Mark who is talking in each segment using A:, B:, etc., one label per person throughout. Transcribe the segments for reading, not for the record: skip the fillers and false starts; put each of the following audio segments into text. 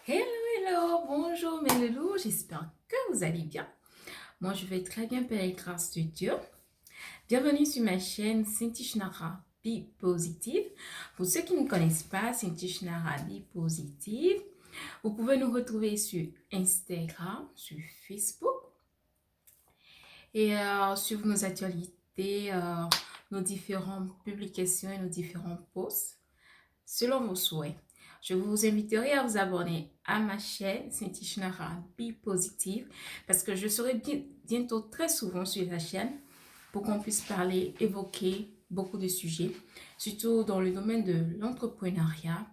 A: Hello, hello, bonjour mes loulous, j'espère que vous allez bien. Moi, je vais très bien par la grâce de Dieu. Bienvenue sur ma chaîne Cinti Shnara Be Positive. Pour ceux qui ne connaissent pas Cinti Shnara Be Positive, vous pouvez nous retrouver sur Instagram, sur Facebook et suivre nos actualités, nos différentes publications et nos différents posts selon vos souhaits. Je vous inviterai à vous abonner à ma chaîne Cinti Shnara Be Positive parce que je serai bientôt très souvent sur la chaîne pour qu'on puisse parler, évoquer beaucoup de sujets, surtout dans le domaine de l'entrepreneuriat,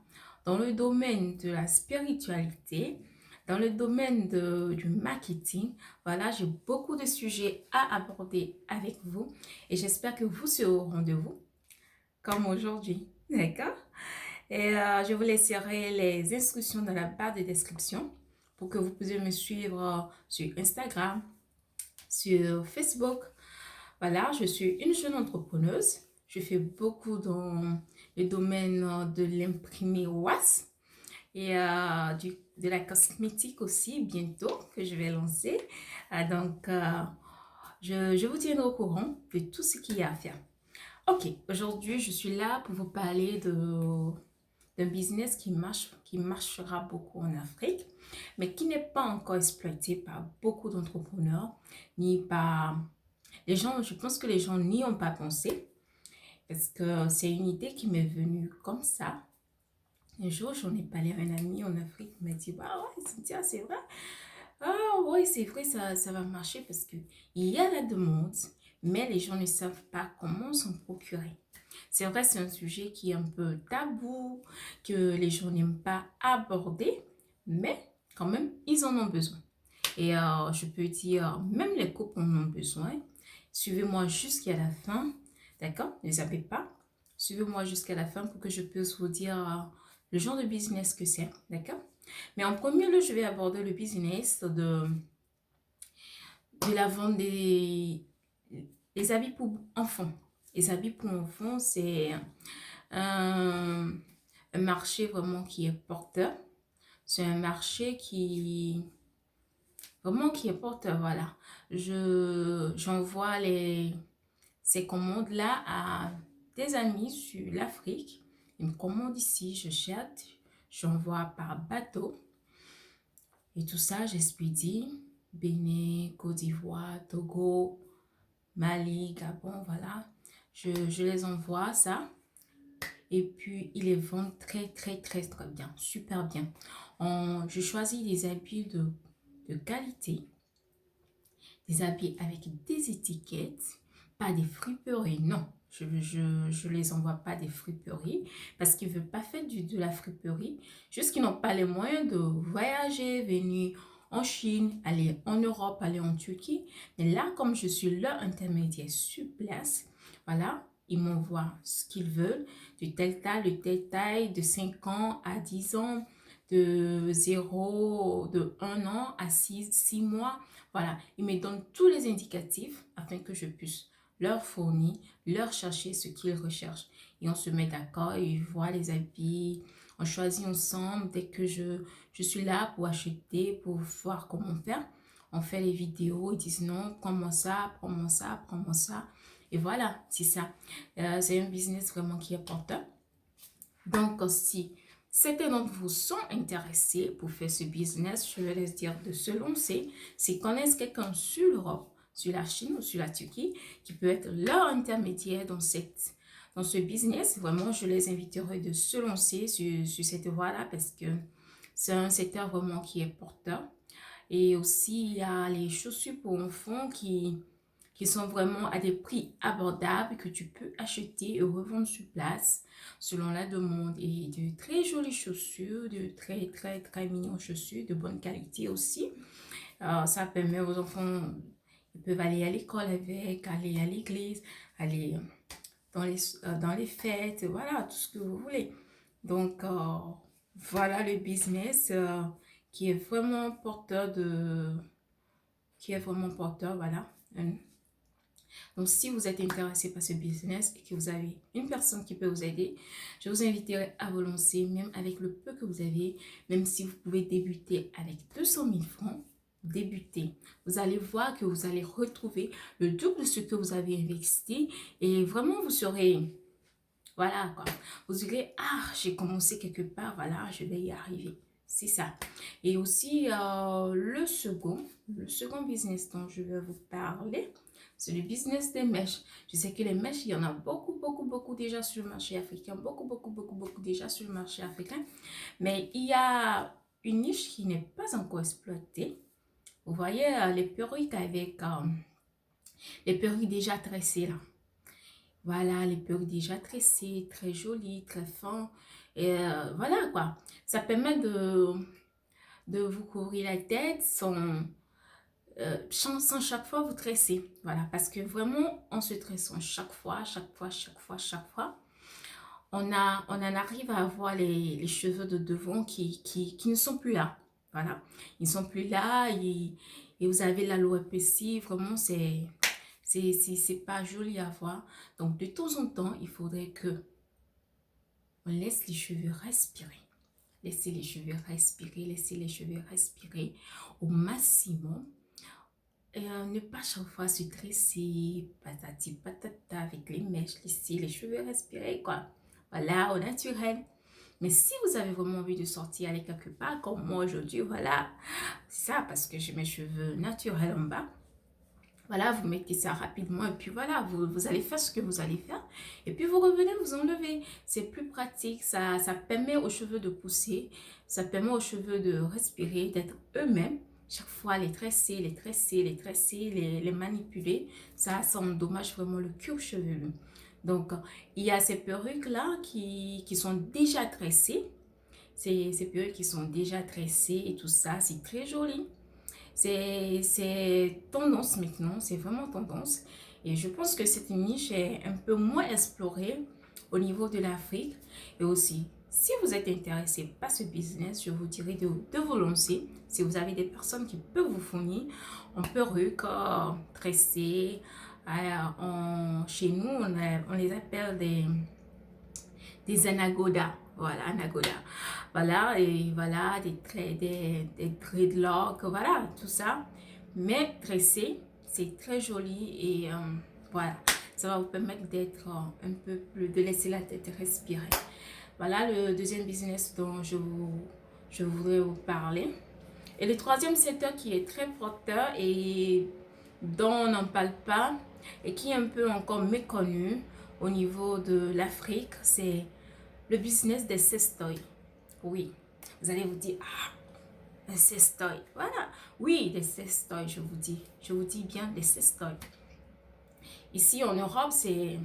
A: dans le domaine de la spiritualité, dans le domaine du marketing. Voilà, j'ai beaucoup de sujets à aborder avec vous et j'espère que vous serez au rendez-vous comme aujourd'hui. D'accord? Et je vous laisserai les instructions dans la barre de description pour que vous puissiez me suivre sur Instagram, sur Facebook. Voilà, je suis une jeune entrepreneuse. Je fais beaucoup dans le domaine de l'imprimé WAS et de la cosmétique aussi bientôt que je vais lancer. Je vous tiendrai au courant de tout ce qu'il y a à faire. Ok, aujourd'hui, je suis là pour vous parler d'un business qui marchera beaucoup en Afrique, mais qui n'est pas encore exploité par beaucoup d'entrepreneurs, ni par les gens. Je pense que les gens n'y ont pas pensé, parce que c'est une idée qui m'est venue comme ça. Un jour, j'en ai parlé à un ami en Afrique, il m'a dit, bah ouais, Cynthia, c'est vrai. Ah ouais, c'est vrai, ça va marcher parce que il y a la demande, mais les gens ne savent pas comment s'en procurer. C'est vrai, c'est un sujet qui est un peu tabou, que les gens n'aiment pas aborder, mais quand même, ils en ont besoin. Et je peux dire, même les couples en ont besoin. Suivez-moi jusqu'à la fin, d'accord? Ne zappez pas. Suivez-moi jusqu'à la fin pour que je puisse vous dire le genre de business que c'est, d'accord? Mais en premier lieu, je vais aborder le business de la vente des habits pour enfants. Les habits pour enfants, c'est un, un marché vraiment qui est porteur. C'est un marché vraiment qui est porteur, voilà. J'envoie ces commandes-là à des amis sur l'Afrique. Ils me commandent ici, je chatte, j'envoie par bateau. Et tout ça, j'expédie. Bénin, Côte d'Ivoire, Togo, Mali, Gabon, voilà. Je les envoie ça. Et puis, ils les vendent très, très, très, très bien. Super bien. Je choisis des habits de qualité. Des habits avec des étiquettes. Pas des friperies, non. Je les envoie pas des friperies parce qu'ils ne veulent pas faire de la friperie. Juste qu'ils n'ont pas les moyens de voyager, venir en Chine, aller en Europe, aller en Turquie. Mais là, comme je suis leur intermédiaire sur place, voilà, ils m'envoient ce qu'ils veulent, de telle taille, de 5 ans à 10 ans, de 1 an à 6 mois. Voilà, ils me donnent tous les indicatifs afin que je puisse leur fournir, leur chercher ce qu'ils recherchent. Et on se met d'accord, ils voient les habits, on choisit ensemble. Dès que je suis là pour acheter, pour voir comment faire, on fait les vidéos, ils disent non, prends-moi ça, prends-moi ça, prends-moi ça. Et voilà, c'est ça. C'est un business vraiment qui est porteur. Donc, si certains d'entre vous sont intéressés pour faire ce business, je vais les dire de se lancer. S'ils connaissent quelqu'un sur l'Europe, sur la Chine ou sur la Turquie, qui peut être leur intermédiaire dans ce business, vraiment, je les inviterai de se lancer sur cette voie-là parce que c'est un secteur vraiment qui est porteur. Et aussi, il y a les chaussures pour enfants qui sont vraiment à des prix abordables que tu peux acheter et revendre sur place selon la demande. Et de très jolies chaussures, de très très très mignonnes chaussures, de bonne qualité aussi. Ça permet aux enfants, ils peuvent aller à l'école avec, aller à l'église, aller dans les fêtes, voilà, tout ce que vous voulez. Donc, voilà le business qui est vraiment porteur voilà. Donc, si vous êtes intéressé par ce business et que vous avez une personne qui peut vous aider, je vous inviterai à vous lancer, même avec le peu que vous avez, même si vous pouvez débuter avec 200 000 francs, débutez. Vous allez voir que vous allez retrouver le double de ce que vous avez investi et vraiment, vous serez, voilà quoi, vous direz, ah, j'ai commencé quelque part, voilà, je vais y arriver. C'est ça. Et aussi, le second business dont je vais vous parler, c'est le business des mèches. Je sais que les mèches, il y en a beaucoup déjà sur le marché africain. Beaucoup déjà sur le marché africain. Mais il y a une niche qui n'est pas encore exploitée. Vous voyez les perruques avec les perruques déjà tressées là. Voilà, les perruques déjà tressées, très jolies, très fins. Et voilà quoi. Ça permet de vous couvrir la tête sans chaque fois vous tresser. Voilà, parce que vraiment, en se tressant chaque fois, on en arrive à avoir les cheveux de devant qui ne sont plus là. Voilà, ils ne sont plus là et vous avez l'alopécie. Vraiment, c'est pas joli à voir. Donc, de temps en temps, il faudrait que on laisse les cheveux respirer. Laissez les cheveux respirer au maximum. Et ne pas chaque fois se tresser, patati patata avec les mèches, laisser les cheveux respirer, quoi. Voilà, au naturel. Mais si vous avez vraiment envie de sortir, aller quelque part, comme moi aujourd'hui, voilà, c'est ça, parce que j'ai mes cheveux naturels en bas. Voilà, vous mettez ça rapidement et puis voilà, vous allez faire ce que vous allez faire. Et puis vous revenez, vous enlevez. C'est plus pratique, ça permet aux cheveux de pousser, ça permet aux cheveux de respirer, d'être eux-mêmes. Chaque fois, les manipuler, ça endommage vraiment le cuir chevelu. Donc, il y a ces perruques-là qui sont déjà tressées. Ces perruques qui sont déjà tressées et tout ça, c'est très joli. C'est tendance maintenant, c'est vraiment tendance. Et je pense que cette niche est un peu moins explorée au niveau de l'Afrique. Et aussi, si vous êtes intéressé par ce business, je vous dirais de vous lancer. Si vous avez des personnes qui peuvent vous fournir en perruque tressée, chez nous, on les appelle des anagoda. Voilà, anagoda. Voilà, et voilà, des dreadlocks, voilà, tout ça. Mais tressé, c'est très joli et voilà, ça va vous permettre d'être un peu plus, de laisser la tête respirer. Voilà le deuxième business dont je voudrais vous parler. Et le troisième secteur qui est très porteur et dont on n'en parle pas et qui est un peu encore méconnu au niveau de l'Afrique, c'est le business des sestoys. Oui, vous allez vous dire, ah, des sestoys. Voilà, oui, des sestoys, je vous dis. Je vous dis bien des sestoys. Ici en Europe, c'est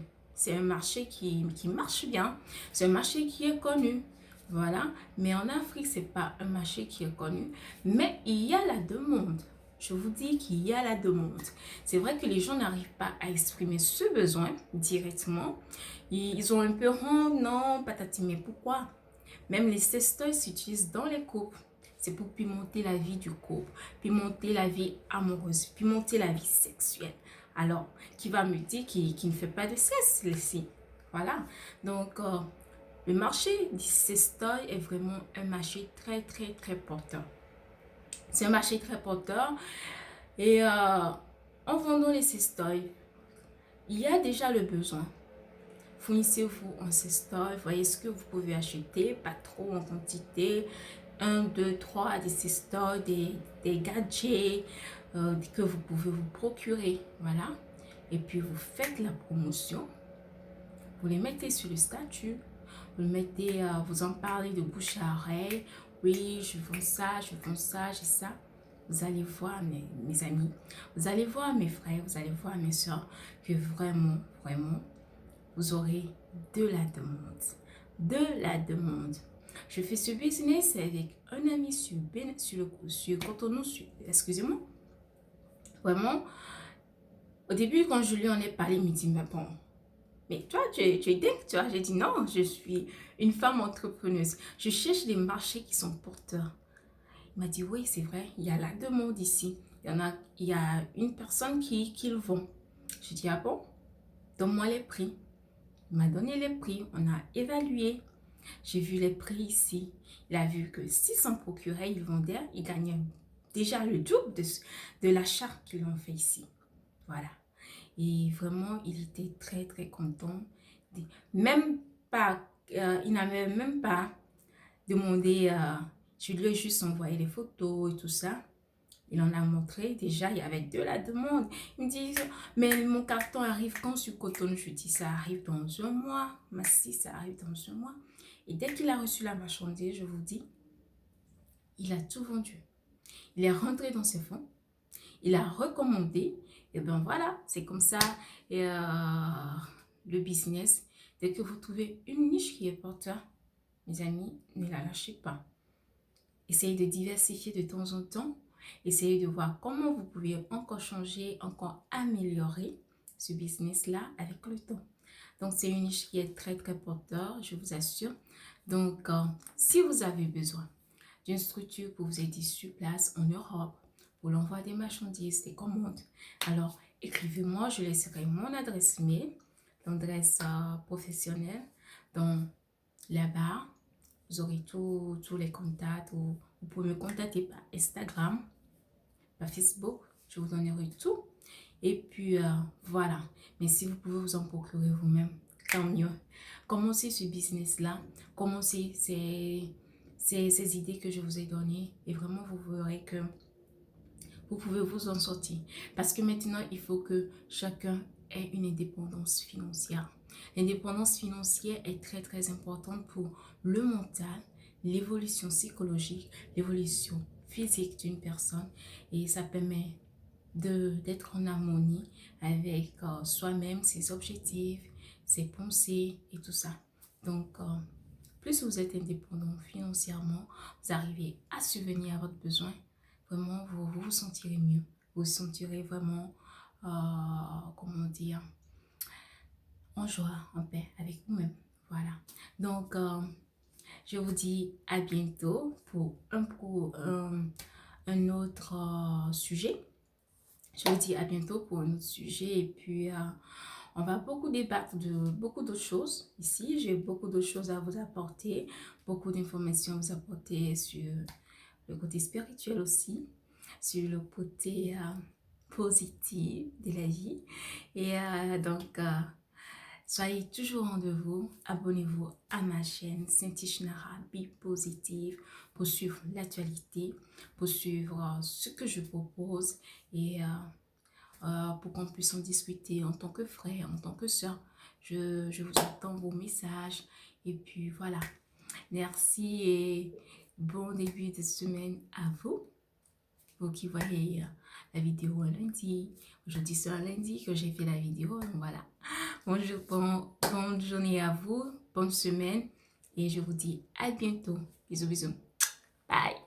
A: un marché qui marche bien. C'est un marché qui est connu. Voilà, mais en Afrique, c'est pas un marché qui est connu. Mais il y a la demande. Je vous dis qu'il y a la demande. C'est vrai que les gens n'arrivent pas à exprimer ce besoin directement. Ils ont un peu, oh non, patati, mais pourquoi? Même les sextoys s'utilisent dans les couples. C'est pour pimenter la vie du couple, pimenter la vie amoureuse, pimenter la vie sexuelle. Alors, qui va me dire qu'il ne fait pas de sexe ici? Voilà. Donc, le marché du sextoy est vraiment un marché très porteur. C'est un marché très porteur. Et en vendant les sextoys, il y a déjà le besoin. Fournissez-vous un sextoy, voyez ce que vous pouvez acheter, pas trop en quantité. 1, 2, 3, des sextoys, des gadgets que vous pouvez vous procurer. Voilà. Et puis vous faites la promotion. Vous les mettez sur le statut. Vous le mettez, vous en parlez de bouche à oreille. Oui, je vends ça, j'ai ça. Vous allez voir mes amis, vous allez voir mes frères, vous allez voir mes soeurs que vraiment, vous aurez de la demande. De la demande. Je fais ce business avec un ami sur Cotonou, excusez-moi. Vraiment, au début, quand je lui en ai parlé, il me dit, mais bon, mais toi, tu es dingue, tu vois. J'ai dit, non, je suis une femme entrepreneuse. Je cherche des marchés qui sont porteurs. Il m'a dit, oui, c'est vrai, il y a la demande ici. Il y a une personne qui le vend. Je dis, ah bon, donne-moi les prix. Il m'a donné les prix, on a évalué. J'ai vu les prix ici. Il a vu que si s'en procurait, il vendait, il gagnait déjà le double de l'achat qu'ils ont fait ici. Voilà. Et vraiment, il était très, très content. Même pas, il n'avait même pas demandé, je lui ai juste envoyé les photos et tout ça. Il en a montré, déjà, il y avait de la demande. Il me dit, mais mon carton arrive quand sur Coton? Je dis, ça arrive dans un mois. Massi, ça arrive dans un mois. Et dès qu'il a reçu la marchandise, je vous dis, il a tout vendu. Il est rentré dans ses fonds. Il a recommandé. Et ben voilà, c'est comme ça. Et le business, dès que vous trouvez une niche qui est porteur, mes amis, ne la lâchez pas. Essayez de diversifier de temps en temps. Essayez de voir comment vous pouvez encore changer, encore améliorer ce business-là avec le temps. Donc, c'est une niche qui est très, très porteur, je vous assure. Donc, si vous avez besoin d'une structure pour vous aider sur place en Europe, pour l'envoi des marchandises, des commandes, alors écrivez-moi, je laisserai mon adresse mail, l'adresse professionnelle dans la barre. Vous aurez tous les contacts ou vous pouvez me contacter par Instagram, par Facebook. Je vous donnerai tout. Et puis, voilà. Mais si vous pouvez vous en procurer vous-même, tant mieux. Commencez ce business-là. Commencez ces idées que je vous ai données. Et vraiment, vous verrez que vous pouvez vous en sortir. Parce que maintenant, il faut que chacun ait une indépendance financière. L'indépendance financière est très, très importante pour le mental, l'évolution psychologique, l'évolution physique d'une personne. Et ça permet d'être en harmonie avec soi-même, ses objectifs, ses pensées et tout ça. Donc, plus vous êtes indépendant financièrement, vous arrivez à subvenir à votre besoin, vraiment, vous vous sentirez mieux. Vous vous sentirez vraiment, comment dire, en joie, en paix avec vous-même. Voilà. Donc, je vous dis à bientôt pour un autre sujet. Je vous dis à bientôt pour un autre sujet et puis on va beaucoup débattre de beaucoup d'autres choses ici. J'ai beaucoup d'autres choses à vous apporter, beaucoup d'informations à vous apporter sur le côté spirituel aussi, sur le côté positif de la vie. Et donc, soyez toujours au rendez-vous. Abonnez-vous à ma chaîne Saint-Ishnara Be Positive pour suivre l'actualité, pour suivre ce que je propose et pour qu'on puisse en discuter en tant que frère, en tant que soeur. Je vous attends vos messages et puis voilà. Merci et bon début de semaine à vous. Vous qui voyez la vidéo un lundi. Aujourd'hui c'est un lundi que j'ai fait la vidéo. Donc voilà. Bonjour, bonne journée à vous. Bonne semaine. Et je vous dis à bientôt. Bisous, bisous. Bye.